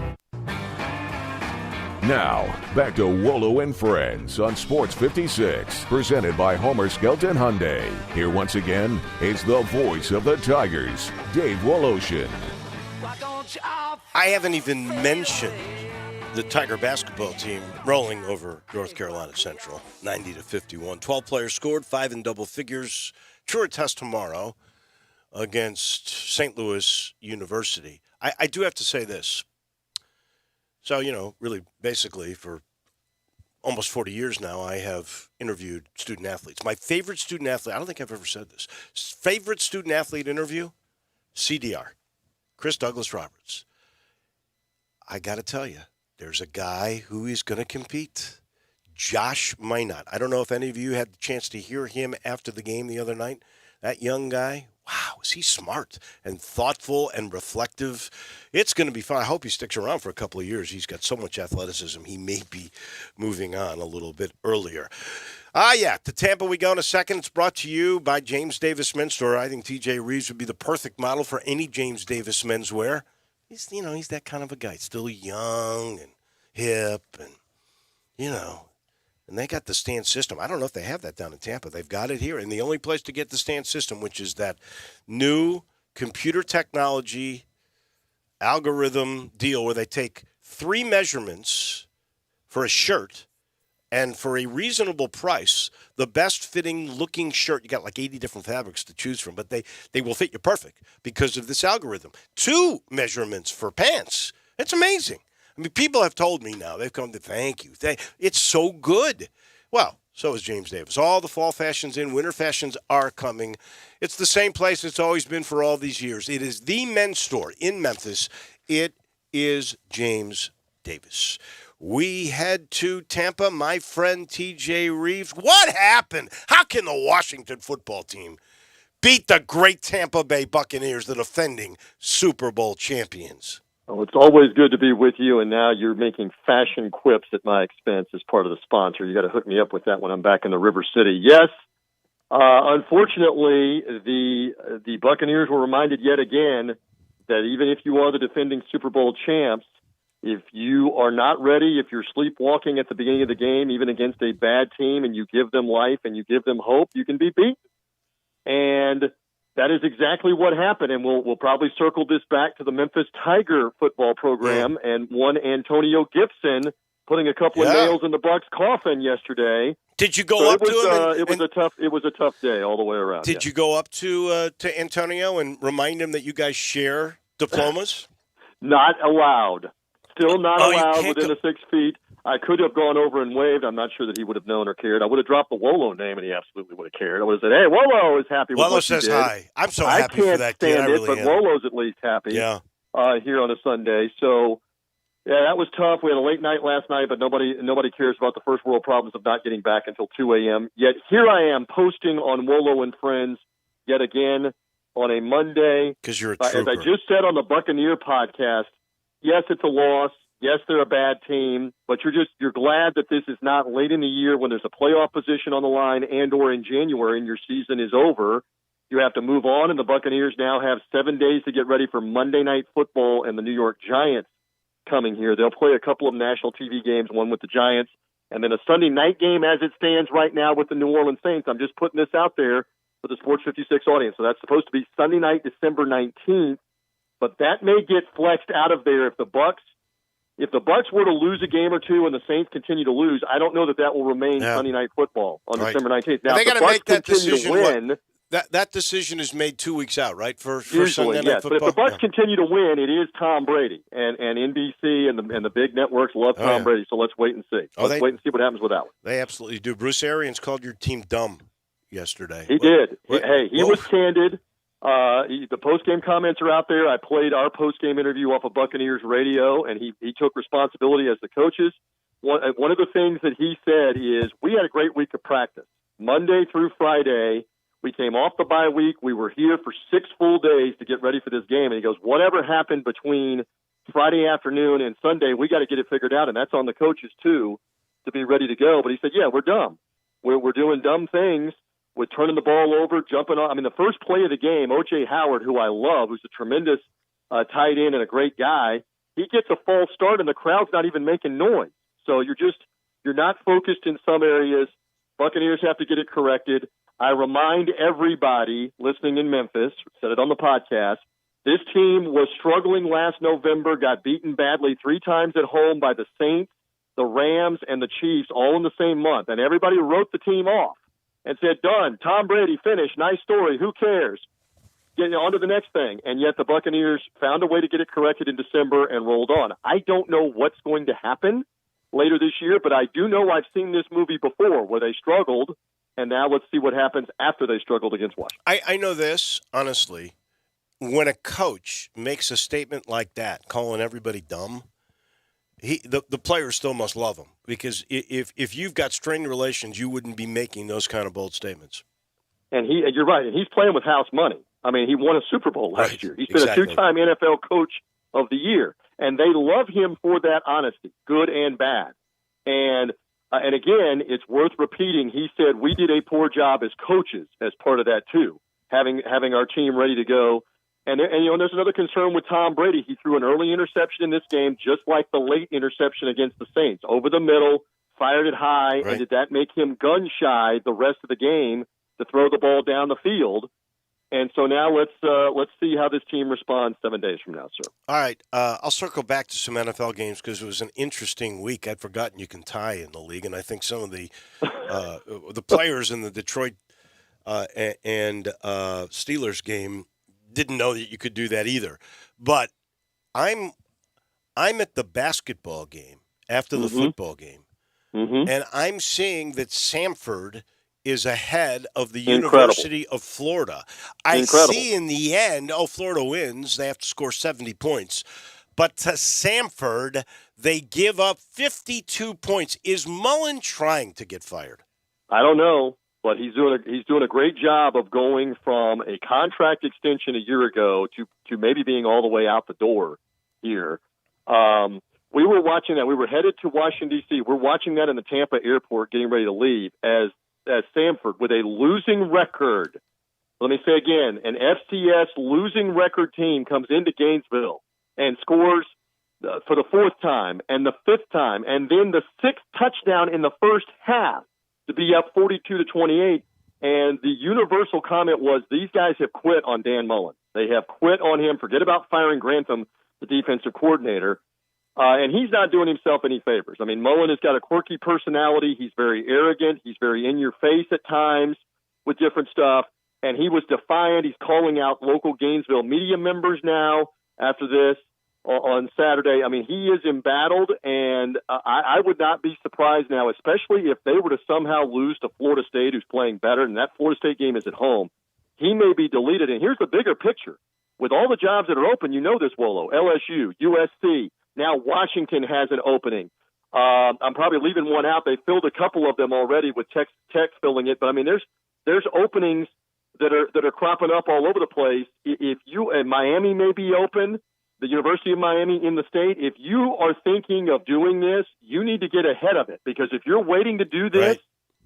Now, back to Wolo and Friends on Sports 56, presented by Homer Skelton Hyundai. Here once again, it's the voice of the Tigers, Dave Woloshin. I haven't even mentioned the Tiger basketball team rolling over North Carolina Central, 90-51. 12 players scored, 5 in double figures. Truer test tomorrow against St. Louis University. I do have to say this. So, really, basically, for almost 40 years now, I have interviewed student athletes. My favorite student athlete, I don't think I've ever said this, favorite student athlete interview, CDR, Chris Douglas Roberts. I got to tell you, there's a guy who is going to compete, Josh Minot. I don't know if any of you had the chance to hear him after the game the other night. That young guy, wow, is he smart and thoughtful and reflective. It's going to be fun. I hope he sticks around for a couple of years. He's got so much athleticism, he may be moving on a little bit earlier. To Tampa we go in a second. It's brought to you by James Davis Menswear. I think TJ Reeves would be the perfect model for any James Davis menswear. He's that kind of a guy, still young and hip and, and they got the stand system. I don't know if they have that down in Tampa. They've got it here. And the only place to get the stand system, which is that new computer technology algorithm deal where they take 3 measurements for a shirt, and for a reasonable price, the best fitting looking shirt, you got like 80 different fabrics to choose from, but they will fit you perfect because of this algorithm. 2 measurements for pants. It's amazing. I mean, people have told me now, they've come to thank you. It's so good. Well, so is James Davis. All the fall fashions in, winter fashions are coming. It's the same place it's always been for all these years. It is the men's store in Memphis. It is James Davis. We head to Tampa. My friend TJ Reeves. What happened? How can the Washington football team beat the great Tampa Bay Buccaneers, the defending Super Bowl champions? Well, it's always good to be with you, and now you're making fashion quips at my expense as part of the sponsor. You got to hook me up with that when I'm back in the River City. Yes, unfortunately, the Buccaneers were reminded yet again that even if you are the defending Super Bowl champs, if you are not ready, if you're sleepwalking at the beginning of the game, even against a bad team, and you give them life and you give them hope, you can be beaten. And that is exactly what happened. And we'll probably circle this back to the Memphis Tiger football program and one Antonio Gibson, putting a couple of nails in the Bucs' coffin yesterday. Did you go up to him? It was a tough day all the way around. Did you go up to Antonio and remind him that you guys share diplomas? Not allowed. Still not Oh, you allowed can't within the 6 feet. I could have gone over and waved. I'm not sure that he would have known or cared. I would have dropped the Wolo name, and he absolutely would have cared. I would have said, "Hey, Wolo is happy with Wolo what says you did." hi. I'm so happy for that kid. I can't stand I it, really but am. Wolo's at least happy. Yeah. Here on a Sunday. So, yeah, that was tough. We had a late night last night, but nobody cares about the first world problems of not getting back until 2 a.m. Yet here I am posting on Wolo and Friends yet again on a Monday. Because you're a trooper. As I just said on the Buccaneer podcast, yes, it's a loss. Yes, they're a bad team, but you're glad that this is not late in the year when there's a playoff position on the line and or in January and your season is over. You have to move on, and the Buccaneers now have 7 days to get ready for Monday Night Football and the New York Giants coming here. They'll play a couple of national TV games, one with the Giants, and then a Sunday night game as it stands right now with the New Orleans Saints. I'm just putting this out there for the Sports 56 audience. So that's supposed to be Sunday night, December 19th, but that may get flexed out of there if the Bucs were to lose a game or two and the Saints continue to lose. I don't know that will remain Sunday Night Football on December 19th. Now, they if the got to Bucs make that continue decision. to win, That decision is made 2 weeks out, right? For usually, Sunday Night yes. Football. But if the Bucs continue to win, it is Tom Brady, and NBC and the big networks love Tom Brady. So let's wait and see. Let's wait and see what happens with that one. They absolutely do. Bruce Arians called your team dumb yesterday. He did. He was candid. The post-game comments are out there. I played our post-game interview off of Buccaneers radio, and he took responsibility as the coaches. One of the things that he said is, we had a great week of practice. Monday through Friday, we came off the bye week. We were here for 6 full days to get ready for this game. And he goes, whatever happened between Friday afternoon and Sunday, we got to get it figured out, and that's on the coaches too, to be ready to go. But he said, yeah, we're dumb. We're doing dumb things. We're turning the ball over, jumping on. I mean, the first play of the game, O.J. Howard, who I love, who's a tremendous tight end and a great guy, he gets a false start, and the crowd's not even making noise. So you're not focused in some areas. Buccaneers have to get it corrected. I remind everybody listening in Memphis, said it on the podcast, this team was struggling last November, got beaten badly 3 times at home by the Saints, the Rams, and the Chiefs all in the same month. And everybody wrote the team off and said, done, Tom Brady, finished, nice story, who cares? Getting on to the next thing. And yet the Buccaneers found a way to get it corrected in December and rolled on. I don't know what's going to happen later this year, but I do know I've seen this movie before where they struggled, and now let's see what happens after they struggled against Washington. I know this, honestly. When a coach makes a statement like that, calling everybody dumb, the players still must love him, because if you've got strained relations, you wouldn't be making those kind of bold statements. And you're right, and he's playing with house money. I mean, he won a Super Bowl last year. He's been a 2-time NFL Coach of the Year, and they love him for that honesty, good and bad. And again, it's worth repeating. He said we did a poor job as coaches as part of that too, having our team ready to go. And there's another concern with Tom Brady. He threw an early interception in this game, just like the late interception against the Saints, over the middle, fired it high, and did that make him gun shy the rest of the game to throw the ball down the field? And so now let's see how this team responds 7 days from now, sir. All right, I'll circle back to some NFL games because it was an interesting week. I'd forgotten you can tie in the league, and I think some of the players in the Detroit and Steelers game didn't know that you could do that either. But I'm at the basketball game after the football game, and I'm seeing that Samford is ahead of the University of Florida. I see in the end, Florida wins. They have to score 70 points. But to Samford, they give up 52 points. Is Mullen trying to get fired? I don't know, but he's doing a great job of going from a contract extension a year ago to maybe being all the way out the door here. We were watching that. We were headed to Washington, D.C. We're watching that in the Tampa airport getting ready to leave as Samford, with a losing record. Let me say again, an FCS losing record team comes into Gainesville and scores for the 4th time and the 5th time, and then the 6th touchdown in the first half to be up 42-28. And the universal comment was, these guys have quit on Dan Mullen. They have quit on him. Forget about firing Grantham, the defensive coordinator. And he's not doing himself any favors. I mean, Mullen has got a quirky personality. He's very arrogant. He's very in your face at times with different stuff. And he was defiant. He's calling out local Gainesville media members now after this on Saturday. I mean, he is embattled, and I would not be surprised now, especially if they were to somehow lose to Florida State, who's playing better, and that Florida State game is at home. He may be deleted. And here's the bigger picture. With all the jobs that are open, you know this, Wolo, LSU, USC, now Washington has an opening. I'm probably leaving one out. They filled a couple of them already with Tech filling it. But, I mean, there's openings that are cropping up all over the place. If you and Miami may be open, the University of Miami in the state, if you are thinking of doing this, you need to get ahead of it. Because if you're waiting to do this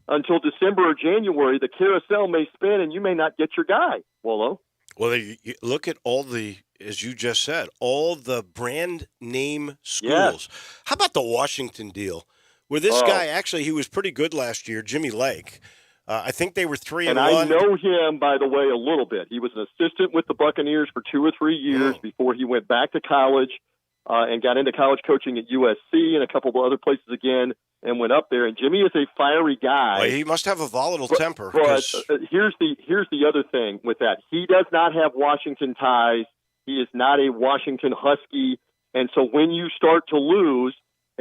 until December or January, the carousel may spin and you may not get your guy, Wolo. Well, you look at all the, as you just said, all the brand name schools. How about the Washington deal, where this guy, actually, he was pretty good last year, Jimmy Lake. I think they were 3-1. And I know him, by the way, a little bit. He was an assistant with the Buccaneers for 2 or 3 years before he went back to college and got into college coaching at USC and a couple of other places again and went up there. And Jimmy is a fiery guy. Well, he must have a volatile temper. But here's the other thing with that. He does not have Washington ties. He is not a Washington Husky. And so when you start to lose,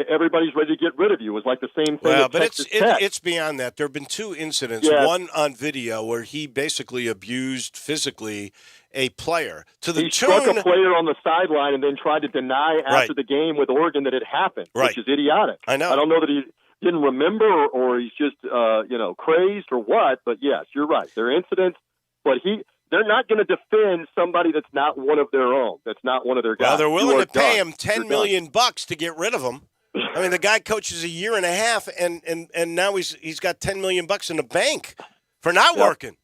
everybody's ready to get rid of you. It was like the same thing. Well, at but Texas Tech. it's beyond that. There have been 2 incidents, one on video where he basically abused physically a player. He struck a player on the sideline and then tried to deny after the game with Oregon that it happened, which is idiotic. I know. I don't know that he didn't remember or he's just crazed or what, but yes, you're right. There are incidents, but they're not going to defend somebody that's not one of their own. That's not one of their guys. Well, they're willing to pay him $10 million to get rid of him. I mean, the guy coaches a year and a half, and now he's got $10 million in the bank for not working.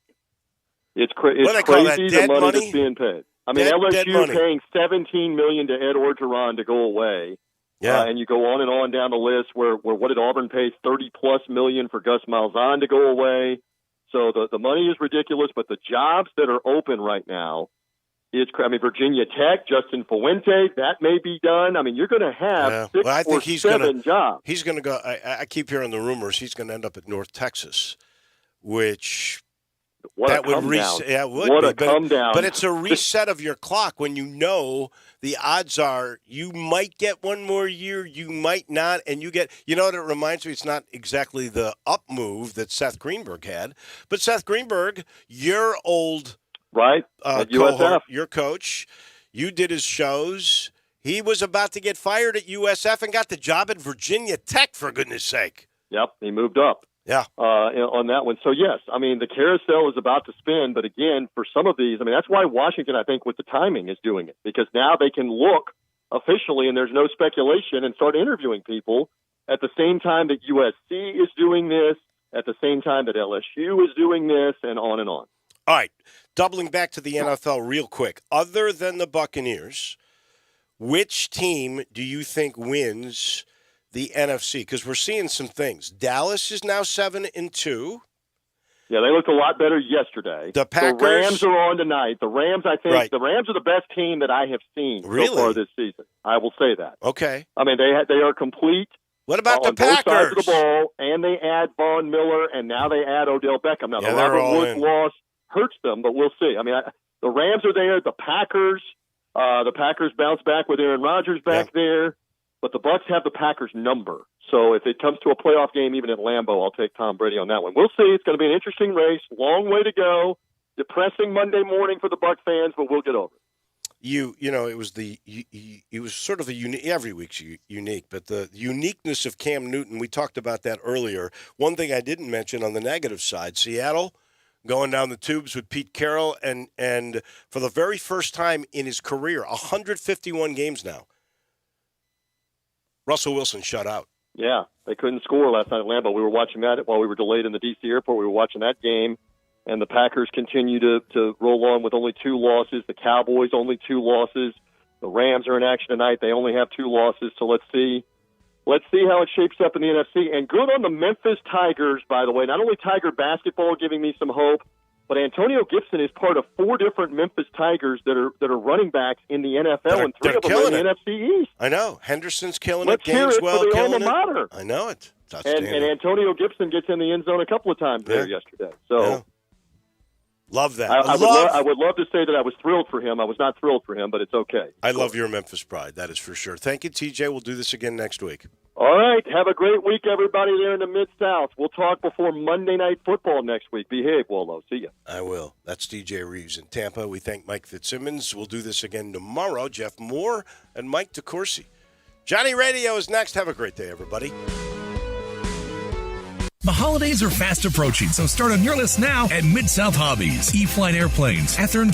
It's crazy the money that's being paid. I mean, LSU paying $17 million to Ed Orgeron to go away. Yeah, and you go on and on down the list. Where what did Auburn pay? $30+ million for Gus Malzahn to go away. So the money is ridiculous, but the jobs that are open right now. Virginia Tech, Justin Fuente, that may be done. I mean, you're going to have 6 or 7 jobs. He's going to go. I keep hearing the rumors he's going to end up at North Texas, which would come down. But it's a reset of your clock when you know the odds are you might get one more year, you might not, and you get. You know what it reminds me? It's not exactly the up move that Seth Greenberg had, but Seth Greenberg, your old. Right, at USF. Your coach, you did his shows. He was about to get fired at USF and got the job at Virginia Tech, for goodness sake. Yep, he moved up. Yeah. On that one. So, yes, I mean, the carousel is about to spin. But, again, for some of these, I mean, that's why Washington, I think, with the timing is doing it. Because now they can look officially, and there's no speculation, and start interviewing people at the same time that USC is doing this, at the same time that LSU is doing this, and on and on. All right, doubling back to the NFL real quick. Other than the Buccaneers, which team do you think wins the NFC? Because we're seeing some things. Dallas is now 7-2. Yeah, they looked a lot better yesterday. The Packers. The Rams are on tonight. The Rams, I think, the Rams are the best team that I have seen so far this season. I will say that. Okay. I mean, they are complete. What about the both Packers? sides of the ball, and they add Von Miller, and now they add Odell Beckham. Now, the Robert Woods loss hurts them, but we'll see. I mean, the Rams are there. The Packers bounce back with Aaron Rodgers back there, but the Bucs have the Packers number. So if it comes to a playoff game, even at Lambeau, I'll take Tom Brady on that one. We'll see. It's going to be an interesting race. Long way to go. Depressing Monday morning for the Bucs fans, but we'll get over it. It was sort of a unique. Every week's unique, but the uniqueness of Cam Newton. We talked about that earlier. One thing I didn't mention on the negative side, Seattle going down the tubes with Pete Carroll, and for the very first time in his career, 151 games now. Russell Wilson shut out. Yeah, they couldn't score last night at Lambeau. We were watching that while we were delayed in the D.C. airport. We were watching that game, and the Packers continue to roll on with only 2 losses. The Cowboys only 2 losses. The Rams are in action tonight. They only have 2 losses, so let's see. Let's see how it shapes up in the NFC. And good on the Memphis Tigers, by the way. Not only Tiger basketball giving me some hope, But Antonio Gibson is part of 4 different Memphis Tigers that are running backs in the NFL, and 3 of them are in the NFC East. I know. Henderson's killing Let's it. hear it Gaineswell for the killing alma mater. it. I know it. And Antonio Gibson gets in the end zone a couple of times there yesterday. So love that. I would love to say that I was thrilled for him. I was not thrilled for him, but it's okay. I love your Memphis pride. That is for sure. Thank you, TJ. We'll do this again next week. All right. Have a great week, everybody there in the Mid-South. We'll talk before Monday Night Football next week. Behave, Wolo. See ya. I will. That's DJ Reeves in Tampa. We thank Mike Fitzsimmons. We'll do this again tomorrow. Jeff Moore and Mike DeCourcy. Johnny Radio is next. Have a great day, everybody. The holidays are fast approaching, so start on your list now at Mid-South Hobbies. E-Flight Airplanes, Athearn